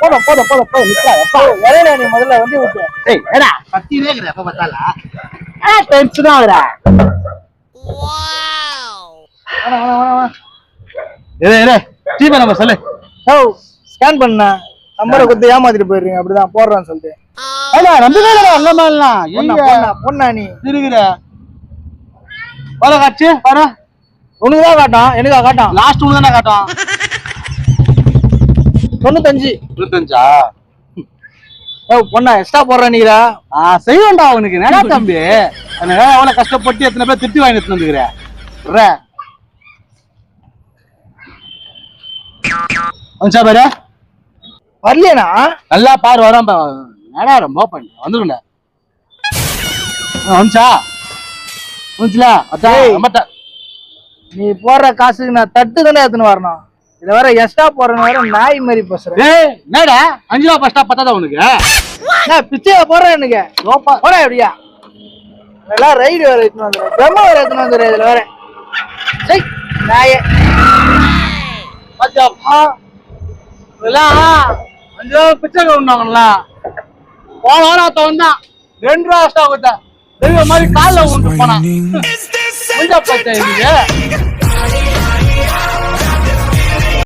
போதும் போதும் போதும் போதும் நிக்காதப்பா. வரேடா நீ முதல்ல வண்டி விட்டு. ஏய் ஏடா பத்தினே இருக்கிற எப்ப பார்த்தாலா டென்ஷன் ஆகுறா. ஜிபே நம்பர் சொல்லு. ஓ ஸ்கேன் பண்ண நம்பரை கொடுத்து ஏமாத்திட்டு போயிடுறீங்க. அப்படிதான் போடுறான்னு சொல்லிட்டு. பொண்ணா நீ இருக்கிற காட்சி பாரு. உனக்குதான் காட்டும், எனக்கா காட்டும்? லாஸ்ட் ஒண்ணு தானே காட்டும். 95. 25ஆ? பொண்ணா எக்ஸ்ட்ரா போடுற நீரா? செய்வேன்டா அவனுக்கு. என்ன தம்பி எவ்வளவு கஷ்டப்பட்டு எத்தனை பேர் திட்டி வாங்கி வந்துக்கிறேன். பாரு வரலையா? நல்லா பாரு வரான். என்னடா ரொம்ப பண்ண வந்துருண்டா. வந்துச்சா? வந்துச்சுல? அதான் நீ போடுற காசுக்கு நான் தட்டு தானே எடுத்துன்னு வரணும். இத வேற எக்ஸ்ட்ரா போடுறேன்னு வேற நாய் மாதிரி பேசுறேன். என்னடா 5 ரூபா பஸ்டா பத்தாதா உனக்கு? நான் பிச்சையா போடுறேன். எனக்கு போடா எப்படியா? அதெல்லாம் ரைடு வேற எடுத்துன்னு வந்துடுறேன். பிரம்ம வேற எடுத்துன்னு வந்துடுறேன். இதுல வேற சரி நாயே இதெல்லாம் 5 ரூபா பிச்சை கவுண்டாங்களா? போன வாரம் ஒருத்த வந்தான் 2 ரூபா எக்ஸ்ட்ரா கொடுத்தா தெய்வ மாதிரி காலில் விட்டு போனான்.